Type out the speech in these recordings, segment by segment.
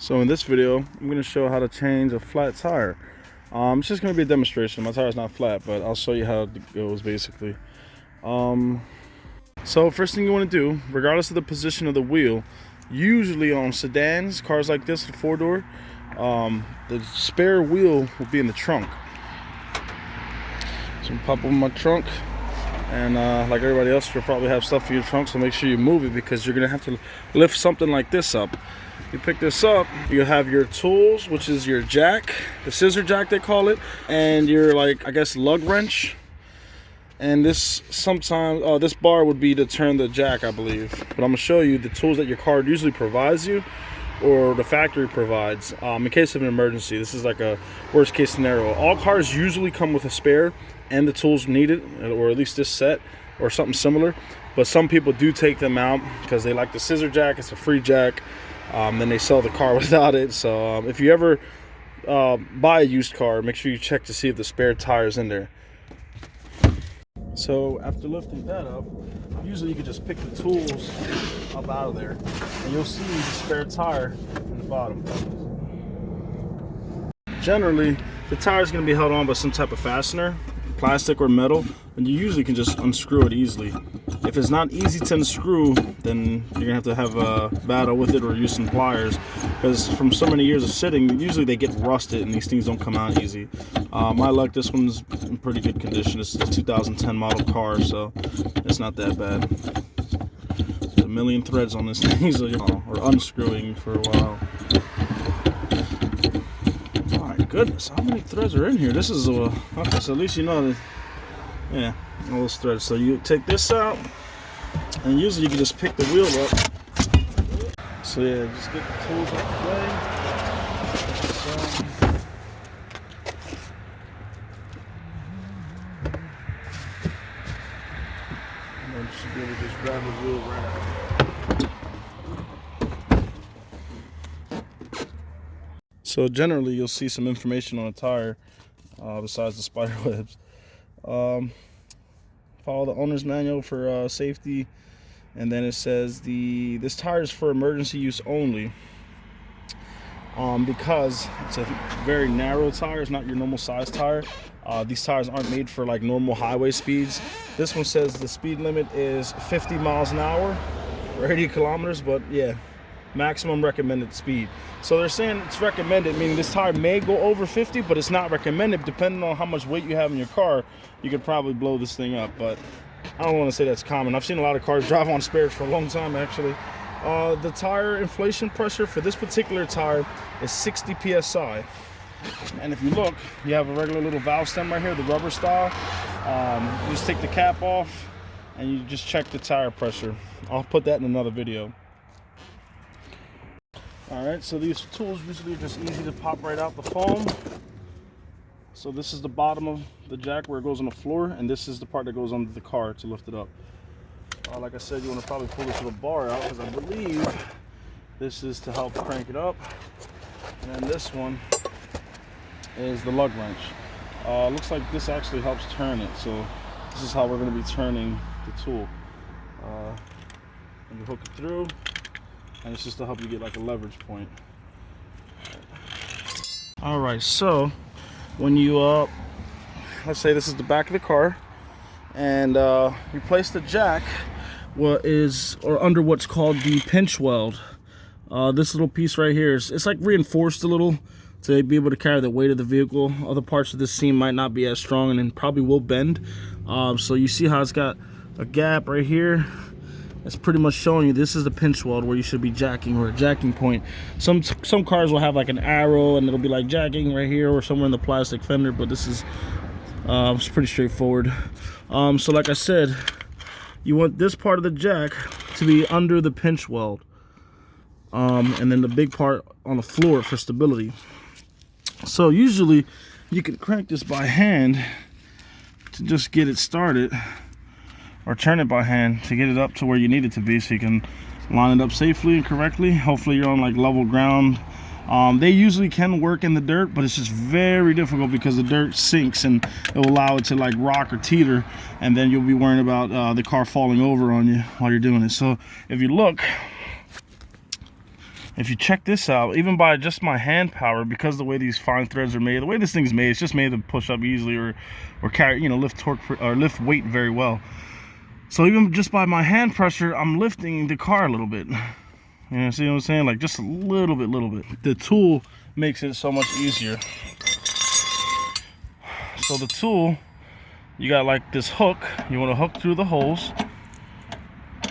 So in this video, I'm going to show how to change a flat tire. It's just going to be a demonstration. My tire's not flat, but I'll show you how it goes basically. So first thing you want to do, regardless of the position of the wheel, usually on sedans, cars like this, the 4-door, the spare wheel will be in the trunk. So I'm pop open my trunk, and like everybody else, you'll probably have stuff in your trunk, so make sure you move it because you're going to have to lift something like this up. You pick this up, you have your tools, which is your jack, the scissor jack they call it, and your, like, I guess, lug wrench. And this sometimes, this bar would be to turn the jack, I believe. But I'm gonna show you the tools that your car usually provides you, or the factory provides, in case of an emergency. This is like a worst case scenario. All cars usually come with a spare and the tools needed, or at least this set, or something similar. But some people do take them out because they like the scissor jack. It's a free jack. Then they sell the car without it. So if you ever buy a used car, make sure you check to see if the spare tire is in there. So after lifting that up, usually you can just pick the tools up out of there, and you'll see the spare tire in the bottom. Generally, the tire is going to be held on by some type of fastener, plastic or metal, and you usually can just unscrew it easily. If it's not easy to unscrew, then you're going to have a battle with it or use some pliers, because from so many years of sitting, usually they get rusted and these things don't come out easy. My luck, this one's in pretty good condition. It's a 2010 model car, so it's not that bad. There's a million threads on this thing, so we're unscrewing for a while. Oh my goodness, how many threads are in here? This is okay, so at least you know that, yeah, all those threads. So you take this out, and usually you can just pick the wheel up. So yeah, just get the tools out of the way. And then you should be able to just grab the wheel right out. So generally you'll see some information on a tire besides the spider webs. Follow the owner's manual for safety, and then it says this tire is for emergency use only, because it's a very narrow tire. It's not your normal size tire. These tires aren't made for like normal highway speeds. This one says the speed limit is 50 miles an hour or 80 kilometers, but yeah, maximum recommended speed. So they're saying it's recommended, meaning this tire may go over 50, but it's not recommended. Depending on how much weight you have in your car, you could probably blow this thing up, but I don't want to say that's common. I've seen a lot of cars drive on spares for a long time, actually. The tire inflation pressure for this particular tire is 60 psi. And if you look, you have a regular little valve stem right here, the rubber style. You just take the cap off and you just check the tire pressure. I'll put that in another video. Alright, so these tools usually are just easy to pop right out the foam. So this is the bottom of the jack where it goes on the floor, and this is the part that goes under the car to lift it up. Like I said, you want to probably pull this little bar out, because I believe this is to help crank it up. And then this one is the lug wrench. Looks like this actually helps turn it, so this is how we're going to be turning the tool. And you hook it through, and it's just to help you get like a leverage point. Alright, so when you let's say this is the back of the car, and you place the jack under what's called the pinch weld. This little piece right here it's like reinforced a little to be able to carry the weight of the vehicle. Other parts of this seam might not be as strong and then probably will bend. So you see how it's got a gap right here. It's pretty much showing you this is the pinch weld where you should be jacking, or a jacking point. Some cars will have like an arrow and it'll be like jacking right here or somewhere in the plastic fender, but this is it's pretty straightforward. So like I said, you want this part of the jack to be under the pinch weld, and then the big part on the floor for stability. So usually you can crank this by hand to just get it started, or turn it by hand to get it up to where you need it to be, so you can line it up safely and correctly. Hopefully you're on like level ground. They usually can work in the dirt, but it's just very difficult because the dirt sinks and it will allow it to like rock or teeter, and then you'll be worrying about the car falling over on you while you're doing it. So if you look, If you check this out, even by just my hand power, because the way these fine threads are made, the way this thing's made, it's just made to push up easily or carry, you know, lift torque or lift weight very well. So even just by my hand pressure, I'm lifting the car a little bit. You know, see what I'm saying? Like just a little bit. The tool makes it so much easier. So the tool, you got like this hook. You want to hook through the holes.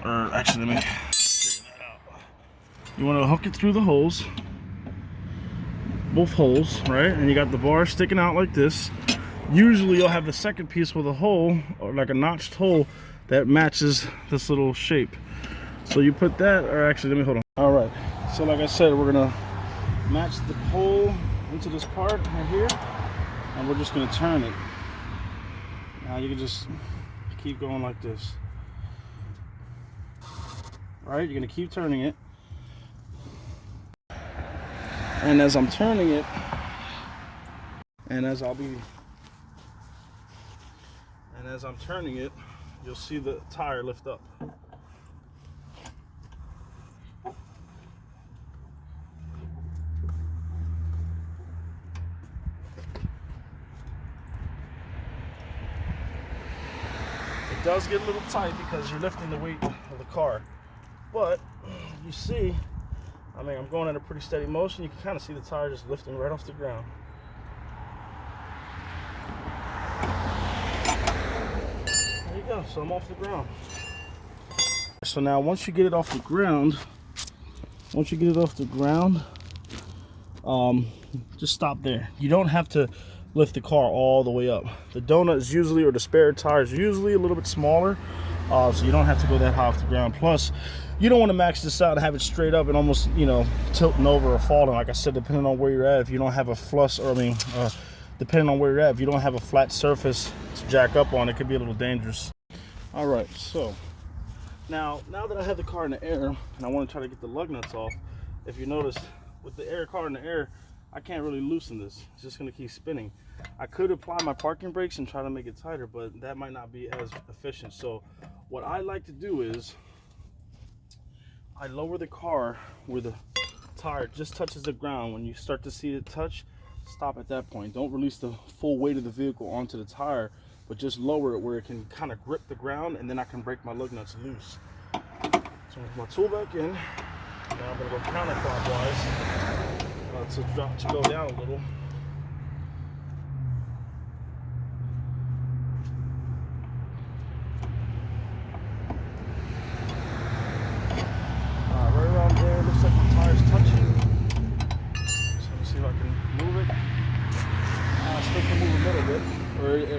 Or actually, let me figure that out. You want to hook it through the holes. Both holes, right? And you got the bar sticking out like this. Usually you'll have the second piece with a hole, or like a notched hole, that matches this little shape. So you put that, or actually, let me hold on. All right, so like I said, we're gonna match the hole into this part right here, and we're just gonna turn it. Now you can just keep going like this. Right, you're gonna keep turning it. And as I'm turning it, and as I'm turning it, you'll see the tire lift up. It does get a little tight because you're lifting the weight of the car. But you see, I mean, I'm going at a pretty steady motion. You can kind of see the tire just lifting right off the ground. There you go. So I'm off the ground. So now once you get it off the ground, just stop there. You don't have to lift the car all the way up. The donut is usually, or the spare tire is usually a little bit smaller. So you don't have to go that high off the ground. Plus, you don't want to max this out and have it straight up and almost, you know, tilting over or falling. Like I said, depending on where you're at, if you don't have a flush, or depending on where you're at, if you don't have a flat surface to jack up on, it could be a little dangerous. All right, so now that I have the car in the air and I want to try to get the lug nuts off, if you notice, with the car in the air, I can't really loosen this. It's just going to keep spinning. I could apply my parking brakes and try to make it tighter, but that might not be as efficient. So what I like to do is I lower the car where the tire just touches the ground. When you start to see it touch, stop at that point. Don't release the full weight of the vehicle onto the tire, but just lower it where it can kind of grip the ground, and then I can break my lug nuts loose. So with my tool back in, now I'm going to go counterclockwise to go down a little. Right around there, looks like my tire's touching. So let me see if I can move it. I still can move a little bit,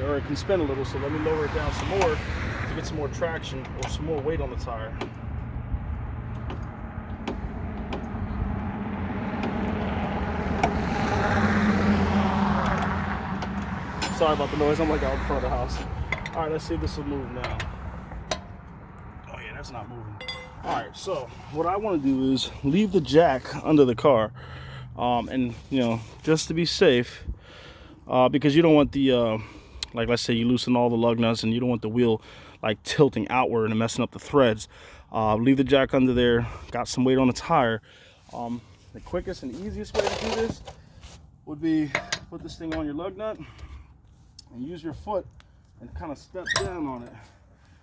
or it can spin a little, so let me lower it down some more to get some more traction or some more weight on the tire. Sorry about the noise, I'm like out in front of the house. All right, let's see if this will move now. Oh yeah, that's not moving. All right, so what I want to do is leave the jack under the car, and you know, just to be safe, because you don't want the, like let's say you loosen all the lug nuts and you don't want the wheel like tilting outward and messing up the threads. Leave the jack under there, got some weight on the tire. The quickest and easiest way to do this would be put this thing on your lug nut and use your foot and kind of step down on it.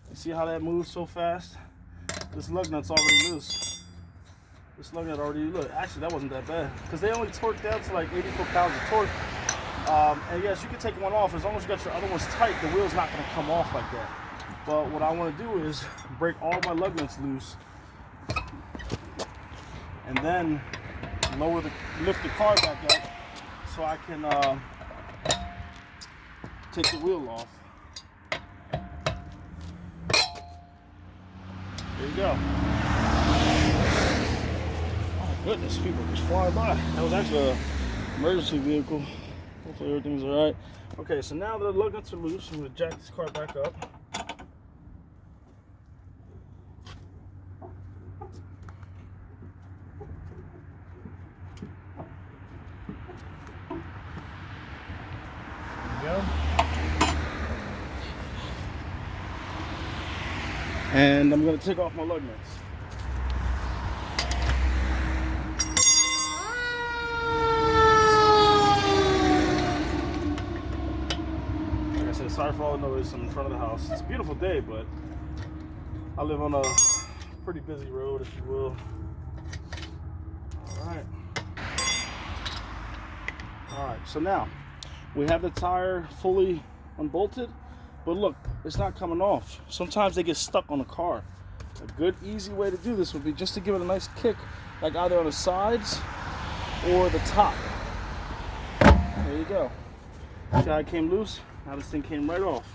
You see how that moves so fast? This lug nut's already loose. This lug nut already, look, actually that wasn't that bad, because they only torque down to like 80 foot-pounds of torque. And yes, you can take one off. As long as you got your other ones tight, the wheel's not going to come off like that. But what I want to do is break all my lug nuts loose, and then lift the car back up so I can take the wheel off. There you go. Oh goodness, people just flying by. That was actually an emergency vehicle. Hopefully everything's all right. Okay, so now that the lug nuts are loose, I'm going to jack this car back up. And I'm going to take off my lug nuts. sorry for all the noise. I'm in front of the house. It's a beautiful day, but I live on a pretty busy road, if you will. All right, so now we have the tire fully unbolted, but look, it's not coming off. Sometimes they get stuck on the car. A good, easy way to do this would be just to give it a nice kick, like either on the sides or the top. There you go. See how it came loose? Now this thing came right off.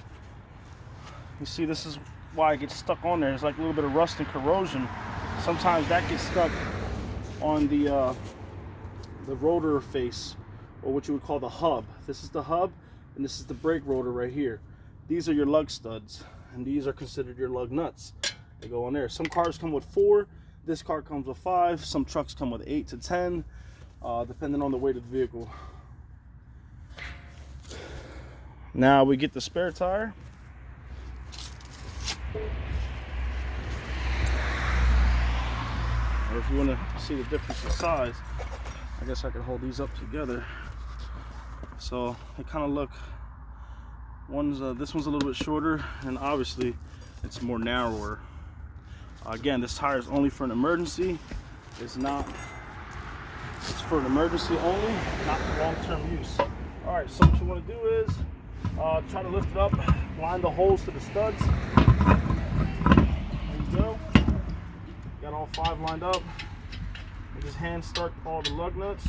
You see, this is why it gets stuck on there. It's like a little bit of rust and corrosion. Sometimes that gets stuck on the rotor face, or what you would call the hub. This is the hub, and this is the brake rotor right here. These are your lug studs, and these are considered your lug nuts. They go on there. Some cars come with 4. This car comes with 5. Some trucks come with 8 to 10, depending on the weight of the vehicle. Now we get the spare tire. Or if you want to see the difference in size, I guess I could hold these up together. So they kind of look, this one's a little bit shorter, and obviously it's more narrower. Again, this tire is only for an emergency. It's for an emergency only, not for long-term use. All right, so what you want to do is try to lift it up, line the holes to the studs. There you go. Got all 5 lined up. And just hand start all the lug nuts.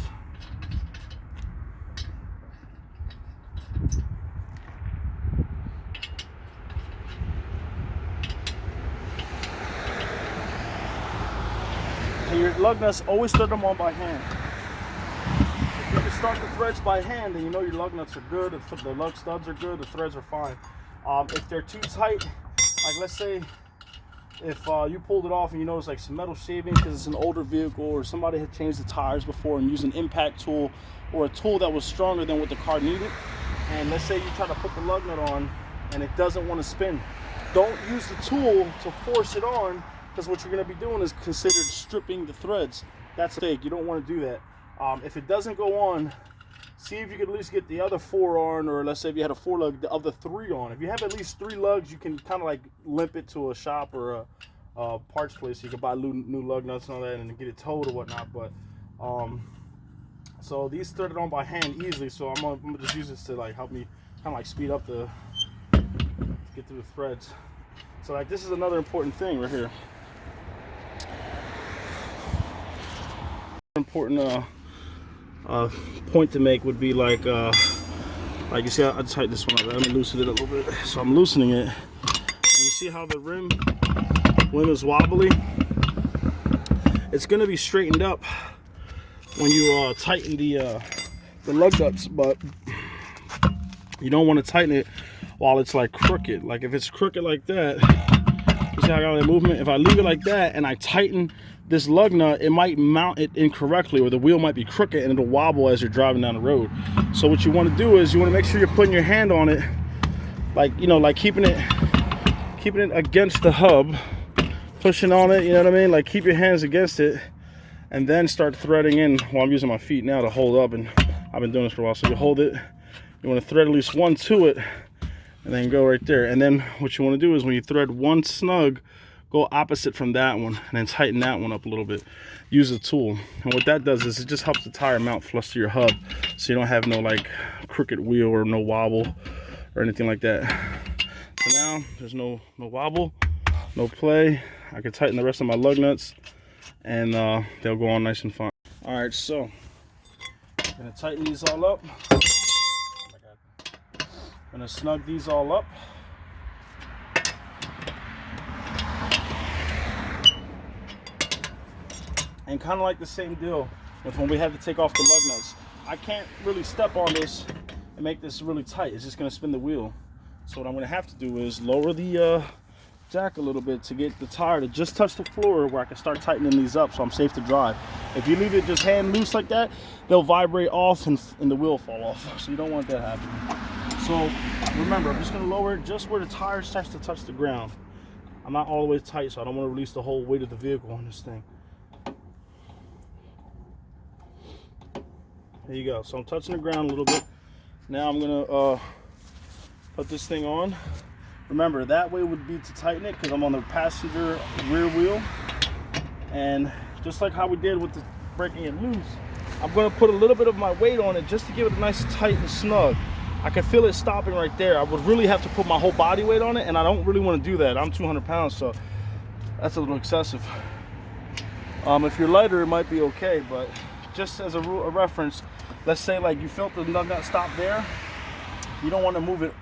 And your lug nuts, always thread them on by hand. If you can start the threads by hand, then you know your lug nuts are good. If the lug studs are good, the threads are fine. If they're too tight, like let's say if you pulled it off and you notice like some metal shaving because it's an older vehicle, or somebody had changed the tires before and used an impact tool or a tool that was stronger than what the car needed, and let's say you try to put the lug nut on and it doesn't want to spin, don't use the tool to force it on, because what you're going to be doing is considered stripping the threads. That's a mistake. You don't want to do that. If it doesn't go on, see if you could at least get the other 4 on, or let's say if you had a 4 lug, the other 3 on. If you have at least 3 lugs, you can kind of like limp it to a shop or a parts place. So you can buy new lug nuts and all that and get it towed or whatnot. But so these threaded on by hand easily. So I'm gonna just use this to like help me kind of like speed up get through the threads. So like this is another important thing right here. Important point to make would be like you see, I tightened this one up. Let me loosen it a little bit. So I'm loosening it, and you see how the rim is wobbly. It's going to be straightened up when you tighten the lug nuts, but you don't want to tighten it while it's like crooked. Like if it's crooked like that, you see how I got that movement? If I leave it like that and I tighten this lug nut, it might mount it incorrectly, or the wheel might be crooked and it'll wobble as you're driving down the road. So what you want to do is you want to make sure you're putting your hand on it, like, you know, like keeping it against the hub, pushing on it, you know what I mean? Like keep your hands against it, and then start threading in. Well, I'm using my feet now to hold up, and I've been doing this for a while. So you hold it, you want to thread at least 1 to it, and then go right there. And then what you want to do is when you thread 1 snug, go opposite from that one, and then tighten that one up a little bit. Use a tool, and what that does is it just helps the tire mount flush to your hub, so you don't have no like crooked wheel or no wobble or anything like that. So now there's no wobble, no play. I can tighten the rest of my lug nuts, and they'll go on nice and fine. All right, so I'm gonna tighten these all up. Oh my God. I'm gonna snug these all up. And kind of like the same deal with when we had to take off the lug nuts. I can't really step on this and make this really tight. It's just going to spin the wheel. So what I'm going to have to do is lower the jack a little bit to get the tire to just touch the floor, where I can start tightening these up so I'm safe to drive. If you leave it just hand loose like that, they'll vibrate off and the wheel fall off. So you don't want that happening. So remember, I'm just going to lower it just where the tire starts to touch the ground. I'm not all the way tight, so I don't want to release the whole weight of the vehicle on this thing. There you go. So I'm touching the ground a little bit. Now I'm gonna put this thing on. Remember, that way would be to tighten it because I'm on the passenger rear wheel. And just like how we did with the breaking it loose, I'm going to put a little bit of my weight on it just to give it a nice tight and snug. I can feel it stopping right there. I would really have to put my whole body weight on it, and I don't really want to do that. I'm 200 pounds, so that's a little excessive. If you're lighter, it might be okay, but just as a reference, let's say like you felt the nut stop there, you don't want to move it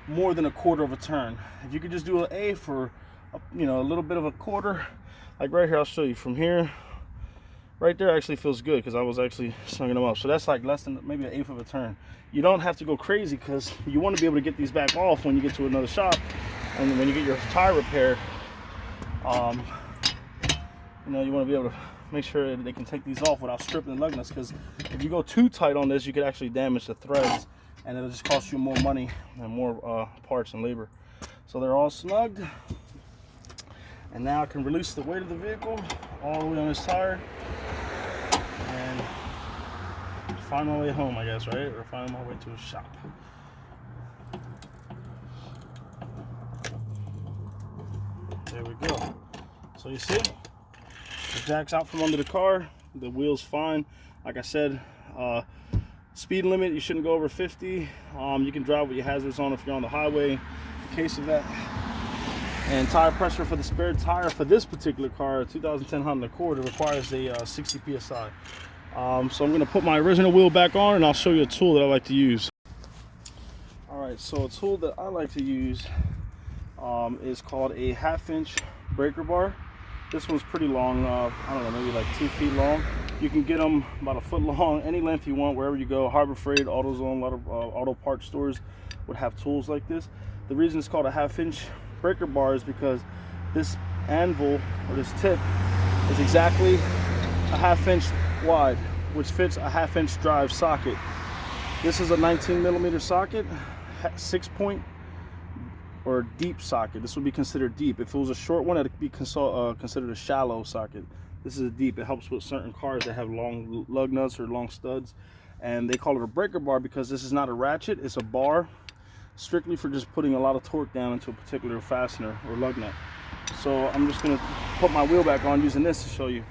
more than a quarter of a turn. If you could just do an A for a little bit of a quarter, like right here, I'll show you from here. Right there actually feels good because I was actually snuging them up. So that's like less than maybe an eighth of a turn. You don't have to go crazy because you want to be able to get these back off when you get to another shop, and when you get your tire repaired. You want to be able to make sure that they can take these off without stripping the lug nuts, because if you go too tight on this, you could actually damage the threads, and it'll just cost you more money and more parts and labor. So they're all snugged, and now I can release the weight of the vehicle all the way on this tire and find my way home, I guess, right? Or find my way to a shop. There we go. So you see, the jack's out from under the car, the wheel's fine. Like I said, speed limit, you shouldn't go over 50. You can drive with your hazards on if you're on the highway, in case of that. And tire pressure for the spare tire for this particular car, a 2010 Honda Accord, it requires a 60 psi. So I'm going to put my original wheel back on, and I'll show you a tool that I like to use. Alright, so a tool that I like to use is called a 1/2 inch breaker bar. This one's pretty long, I don't know, maybe like 2 feet long. You can get them about 1 foot long, any length you want, wherever you go. Harbor Freight, AutoZone, a lot of auto parts stores would have tools like this. The reason it's called a 1/2 inch breaker bar is because this anvil, or this tip, is exactly a 1/2 inch wide, which fits a 1/2 inch drive socket. This is a 19 millimeter socket, 6-point or deep socket. This would be considered deep. If it was a short one, it'd be considered a shallow socket. This is a deep. It helps with certain cars that have long lug nuts or long studs, and they call it a breaker bar because this is not a ratchet, it's a bar strictly for just putting a lot of torque down into a particular fastener or lug nut. So I'm just going to put my wheel back on using this to show you.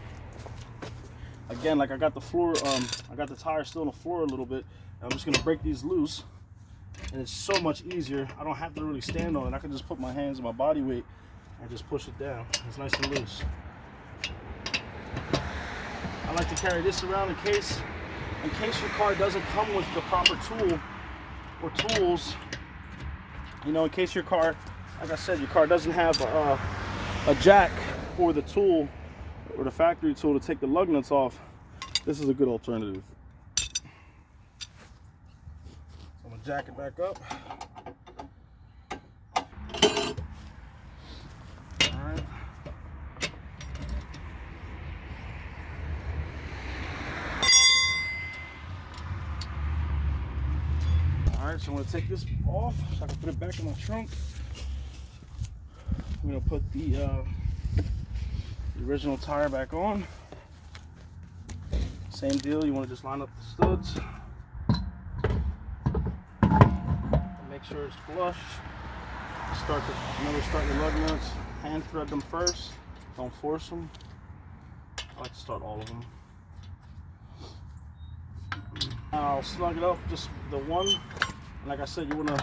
Again, like I got the floor, I got the tire still on the floor a little bit. I'm just going to break these loose, and it's so much easier. I don't have to really stand on it. I can just put my hands and my body weight and just push it down. It's nice and loose. I like to carry this around in case your car doesn't come with the proper tool or tools. In case your car, like I said, your car doesn't have a jack or the tool or the factory tool to take the lug nuts off, this is a good alternative. So I'm gonna jack it back up. Alright. Alright, so I'm gonna take this off so I can put it back in my trunk. I'm gonna put the original tire back on. Same deal, you want to just line up the studs. Make sure it's flush. Remember, start your lug nuts. Hand thread them first. Don't force them. I like to start all of them. I'll snug it up, just the one. And like I said, you wanna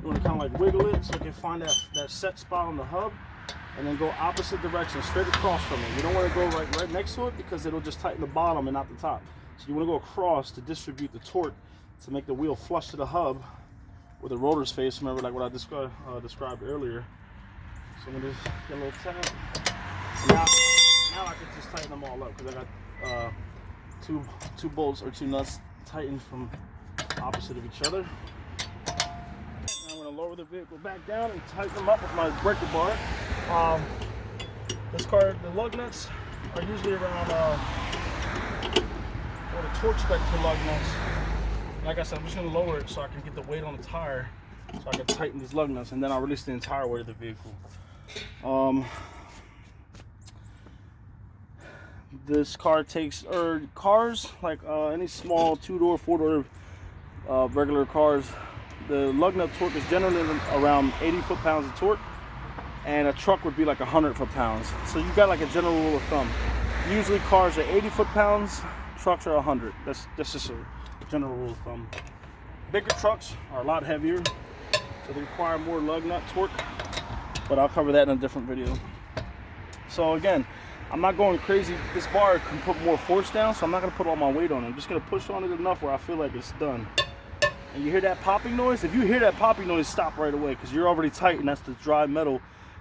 kind of like wiggle it so you can find that set spot on the hub, and then go opposite direction, straight across from it. You don't want to go right next to it because it'll just tighten the bottom and not the top. So you want to go across to distribute the torque to make the wheel flush to the hub with the rotor's face. Remember, like what I described earlier. So I'm gonna just get a little tap. Now I can just tighten them all up because I got two bolts or two nuts tightened from opposite of each other. I'm going to lower the vehicle back down and tighten them up with my breaker bar. This car, the lug nuts are usually around the torque spec for lug nuts. Like I said, I'm just going to lower it so I can get the weight on the tire, so I can tighten these lug nuts, and then I'll release the entire weight of the vehicle. This car takes, cars like any small 2-door, 4-door regular cars, the lug nut torque is generally around 80 foot-pounds of torque, and a truck would be like 100 foot-pounds. So you got like a general rule of thumb. Usually cars are 80 foot-pounds, trucks are 100. That's just a general rule of thumb. Bigger trucks are a lot heavier, so they require more lug nut torque, but I'll cover that in a different video. So again, I'm not going crazy. This bar can put more force down, so I'm not going to put all my weight on it. I'm just going to push on it enough where I feel like it's done. And you hear that popping noise? If you hear that popping noise, stop right away, because you're already tight, and that's the dry metal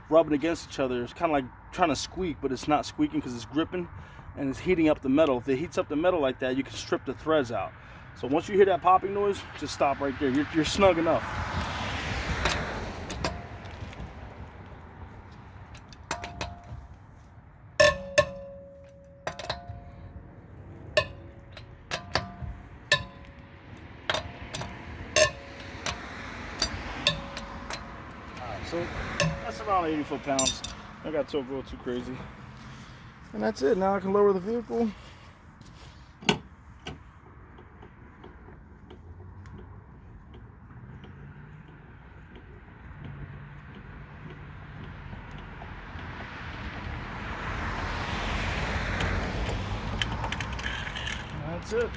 rubbing against each other. It's kind of like trying to squeak, but it's not squeaking because it's gripping and it's heating up the metal. If it heats up the metal like that, you can strip the threads out. So once you hear that popping noise, just stop right there. You're snug enough. So that's around 80 foot-pounds. I got to go too crazy. And that's it. Now I can lower the vehicle. And that's it.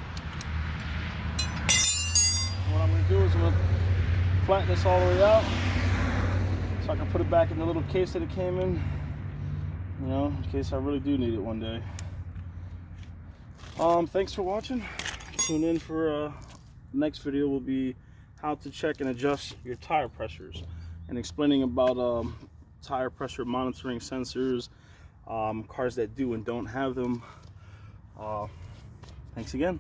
What I'm going to do is I'm going to flatten this all the way out, so I can put it back in the little case that it came in, you know, in case I really do need it one day. Thanks for watching. Tune in for the next video will be how to check and adjust your tire pressures, and explaining about tire pressure monitoring sensors, cars that do and don't have them. Thanks again.